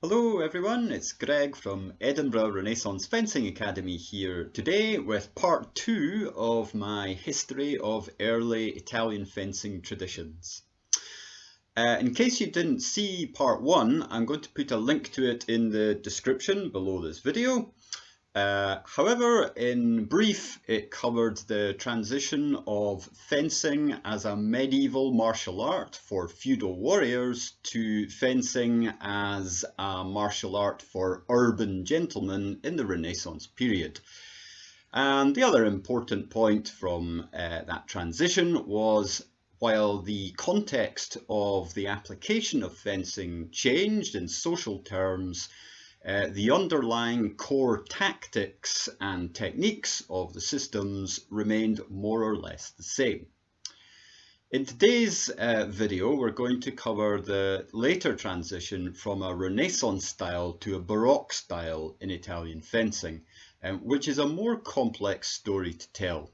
Hello everyone, it's Greg from Edinburgh Renaissance Fencing Academy here today with part 2 of my history of early Italian fencing traditions. In case you didn't see part 1, I'm going to put a link to it in the description below this video. However, in brief, it covered the transition of fencing as a medieval martial art for feudal warriors to fencing as a martial art for urban gentlemen in the Renaissance period. And the other important point from that transition was, while the context of the application of fencing changed in social terms, the underlying core tactics and techniques of the systems remained more or less the same. In today's video, we're going to cover the later transition from a Renaissance style to a Baroque style in Italian fencing, which is a more complex story to tell.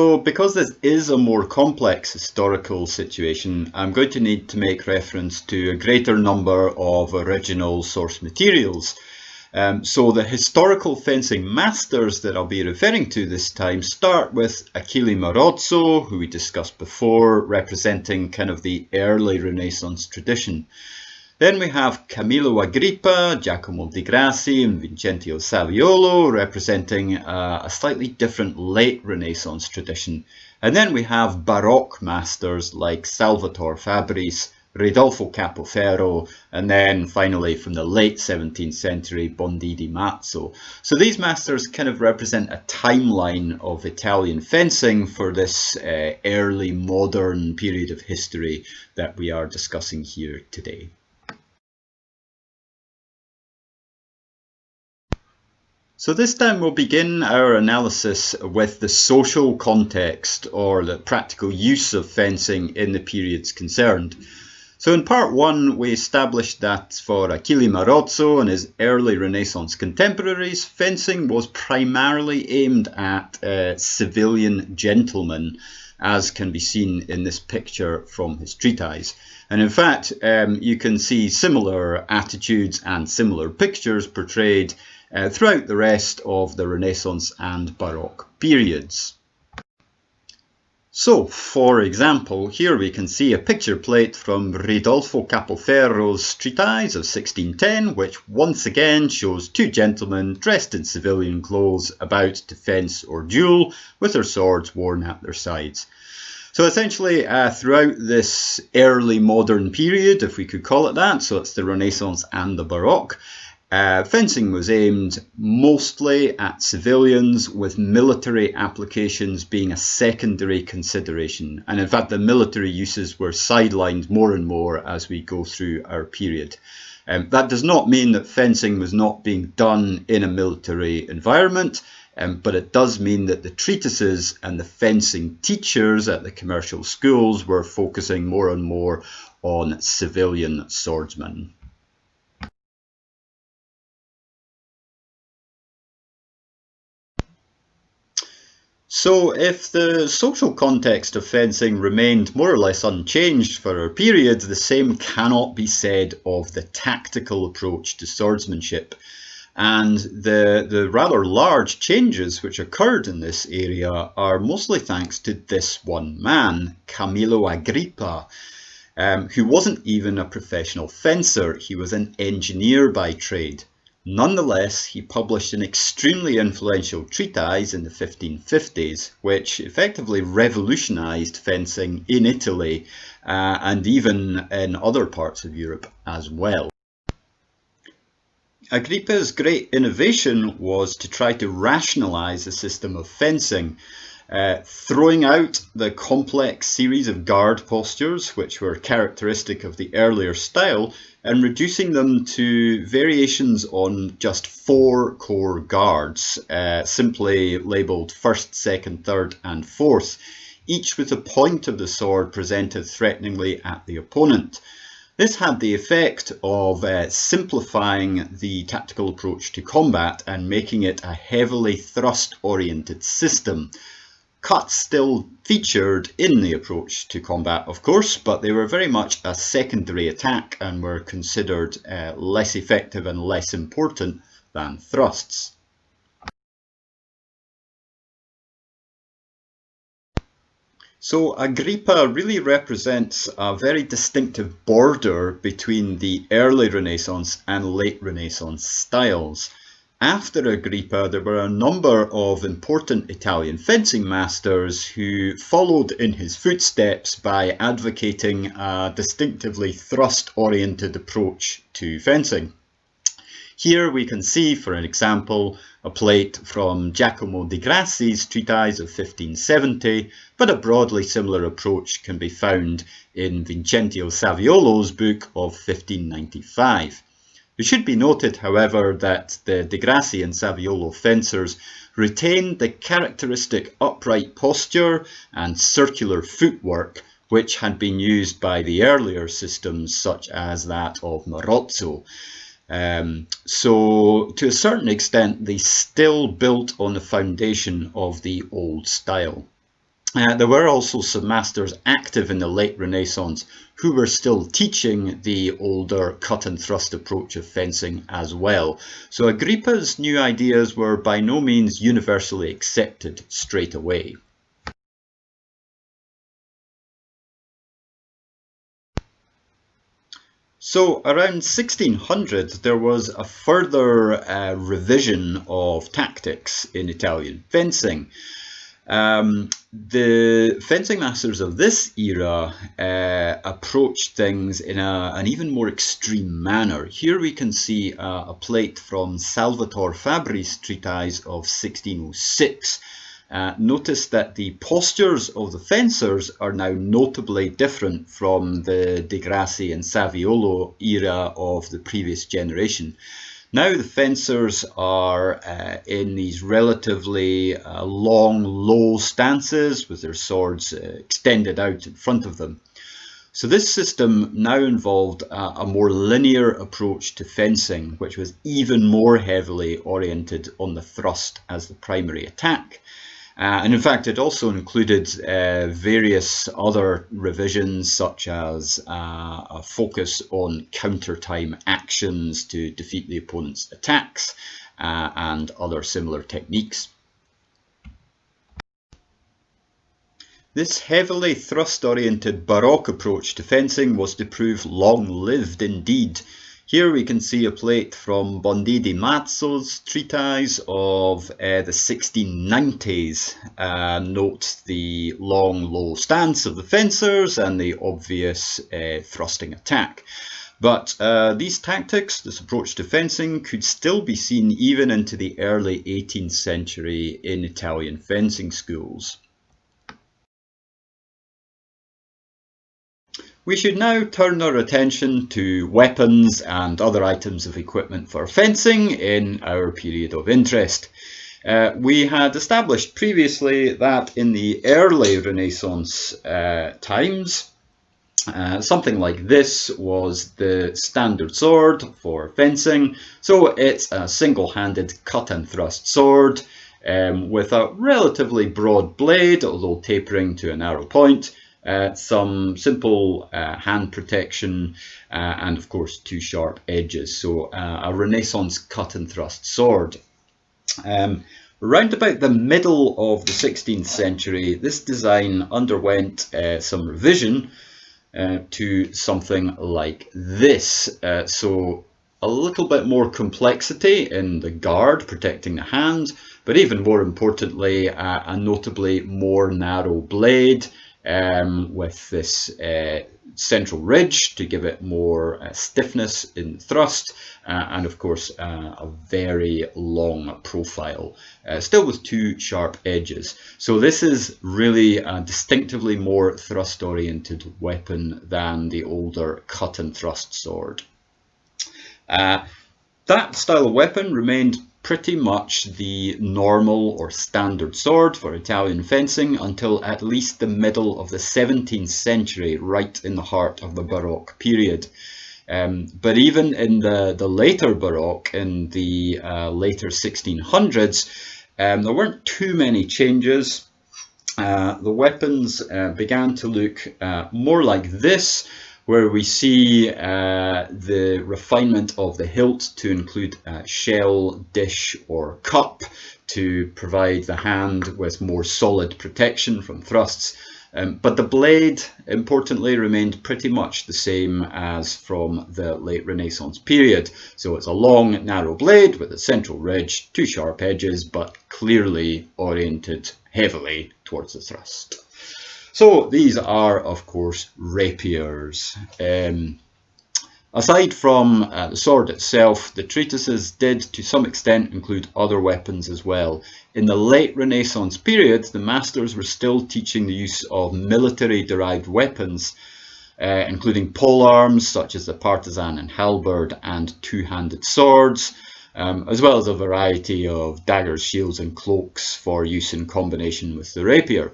So because this is a more complex historical situation, I'm going to need to make reference to a greater number of original source materials. So the historical fencing masters that I'll be referring to this time start with Achille Marozzo, who we discussed before, representing kind of the early Renaissance tradition. Then we have Camillo Agrippa, Giacomo di Grassi and Vincenzio Saviolo, representing a slightly different late Renaissance tradition. And then we have Baroque masters like Salvatore Fabris, Ridolfo Capoferro, and then finally from the late 17th century, Bondi di Mazzo. So these masters kind of represent a timeline of Italian fencing for this early modern period of history that we are discussing here today. So this time we'll begin our analysis with the social context or the practical use of fencing in the periods concerned. So in part 1 we established that for Achille Marozzo and his early Renaissance contemporaries, fencing was primarily aimed at civilian gentlemen, as can be seen in this picture from his treatise. And in fact, you can see similar attitudes and similar pictures portrayed throughout the rest of the Renaissance and Baroque periods. So, for example, here we can see a picture plate from Ridolfo Capoferro's treatise of 1610, which once again shows two gentlemen dressed in civilian clothes about to fence or duel with their swords worn at their sides. So essentially, throughout this early modern period, if we could call it that, so it's the Renaissance and the Baroque, fencing was aimed mostly at civilians, with military applications being a secondary consideration. And in fact, the military uses were sidelined more and more as we go through our period. That does not mean that fencing was not being done in a military environment, but it does mean that the treatises and the fencing teachers at the commercial schools were focusing more and more on civilian swordsmen. So if the social context of fencing remained more or less unchanged for our period, the same cannot be said of the tactical approach to swordsmanship. And the rather large changes which occurred in this area are mostly thanks to this one man, Camillo Agrippa, who wasn't even a professional fencer. He was an engineer by trade. Nonetheless, he published an extremely influential treatise in the 1550s, which effectively revolutionized fencing in Italy and even in other parts of Europe as well. Agrippa's great innovation was to try to rationalize the system of fencing, throwing out the complex series of guard postures which were characteristic of the earlier style and reducing them to variations on just 4 core guards, simply labelled first, second, third and fourth, each with the point of the sword presented threateningly at the opponent. This had the effect of simplifying the tactical approach to combat and making it a heavily thrust-oriented system. Cuts still featured in the approach to combat, of course, but they were very much a secondary attack and were considered less effective and less important than thrusts. So Agrippa really represents a very distinctive border between the early Renaissance and late Renaissance styles. After Agrippa, there were a number of important Italian fencing masters who followed in his footsteps by advocating a distinctively thrust-oriented approach to fencing. Here we can see, for an example, a plate from Giacomo di Grassi's treatise of 1570, but a broadly similar approach can be found in Vincentio Saviolo's book of 1595. It should be noted, however, that the Di Grassi and Saviolo fencers retained the characteristic upright posture and circular footwork which had been used by the earlier systems such as that of Marozzo. So to a certain extent they still built on the foundation of the old style. There were also some masters active in the late Renaissance who were still teaching the older cut and thrust approach of fencing as well. So Agrippa's new ideas were by no means universally accepted straight away. So around 1600 there was a further revision of tactics in Italian fencing. The fencing masters of this era approached things in an even more extreme manner. Here we can see a plate from Salvatore Fabri's treatise of 1606. Notice that the postures of the fencers are now notably different from the Di Grassi and Saviolo era of the previous generation. Now the fencers are in these relatively long, low stances with their swords extended out in front of them. So this system now involved a more linear approach to fencing, which was even more heavily oriented on the thrust as the primary attack. And in fact, it also included various other revisions, such as a focus on counter-time actions to defeat the opponent's attacks and other similar techniques. This heavily thrust-oriented Baroque approach to fencing was to prove long-lived indeed. Here we can see a plate from Bondi di Mazzo's treatise of the 1690s. Note the long, low stance of the fencers and the obvious thrusting attack. But these tactics, this approach to fencing, could still be seen even into the early 18th century in Italian fencing schools. We should now turn our attention to weapons and other items of equipment for fencing in our period of interest. We had established previously that in the early Renaissance times, something like this was the standard sword for fencing. So it's a single-handed cut and thrust sword with a relatively broad blade, although tapering to a narrow point. Some simple hand protection and of course two sharp edges, so a Renaissance cut and thrust sword. Around about the middle of the 16th century, this design underwent some revision to something like this. So a little bit more complexity in the guard protecting the hand, but even more importantly a notably more narrow blade with this central ridge to give it more stiffness in thrust, and of course a very long profile, still with two sharp edges. So this is really a distinctively more thrust oriented weapon than the older cut and thrust sword. That style of weapon remained pretty much the normal or standard sword for Italian fencing until at least the middle of the 17th century, right in the heart of the Baroque period. But even in the later Baroque, in the later 1600s, there weren't too many changes. the weapons began to look more like this, where we see the refinement of the hilt to include shell, dish or cup to provide the hand with more solid protection from thrusts. But the blade, importantly, remained pretty much the same as from the late Renaissance period. So it's a long, narrow blade with a central ridge, two sharp edges, but clearly oriented heavily towards the thrust. So these are, of course, rapiers. Aside from the sword itself, the treatises did to some extent include other weapons as well. In the late Renaissance period, the masters were still teaching the use of military-derived weapons, including polearms such as the partisan and halberd and two-handed swords, as well as a variety of daggers, shields and cloaks for use in combination with the rapier.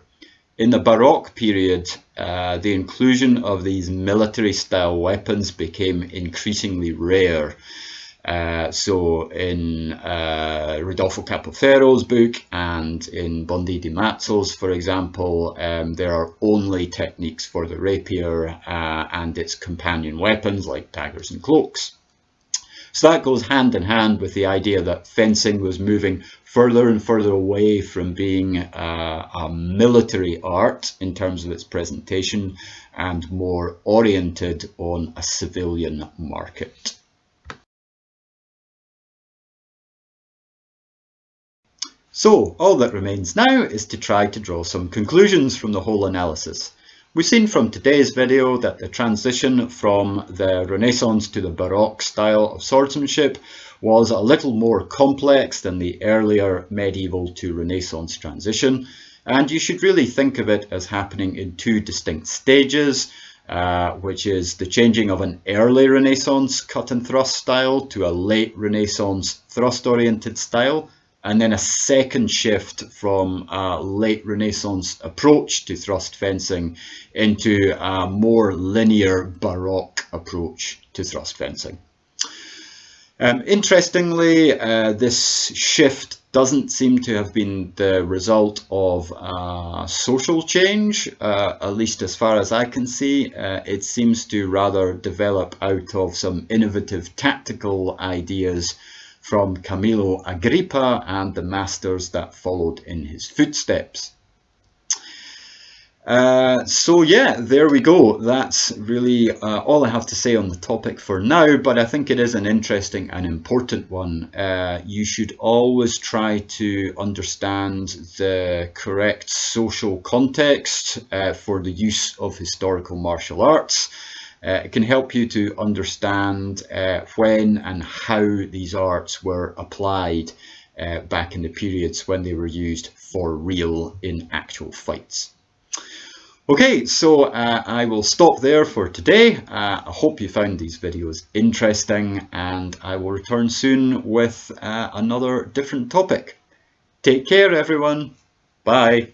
In the Baroque period, the inclusion of these military-style weapons became increasingly rare. So in Rodolfo Capoferro's book and in Bondi di Mazzo's, for example, there are only techniques for the rapier and its companion weapons like daggers and cloaks. So that goes hand in hand with the idea that fencing was moving further and further away from being a military art in terms of its presentation and more oriented on a civilian market. So all that remains now is to try to draw some conclusions from the whole analysis. We've seen from today's video that the transition from the Renaissance to the Baroque style of swordsmanship was a little more complex than the earlier medieval to Renaissance transition, and you should really think of it as happening in two distinct stages, which is the changing of an early Renaissance cut and thrust style to a late Renaissance thrust-oriented style, and then a second shift from a late Renaissance approach to thrust fencing into a more linear Baroque approach to thrust fencing. Interestingly, this shift doesn't seem to have been the result of social change, at least as far as I can see. It seems to rather develop out of some innovative tactical ideas from Camillo Agrippa and the masters that followed in his footsteps. So yeah, there we go. That's really all I have to say on the topic for now, but I think it is an interesting and important one. You should always try to understand the correct social context for the use of historical martial arts. It can help you to understand when and how these arts were applied back in the periods when they were used for real in actual fights. Okay, so I will stop there for today. I hope you found these videos interesting, and I will return soon with another different topic. Take care, everyone. Bye.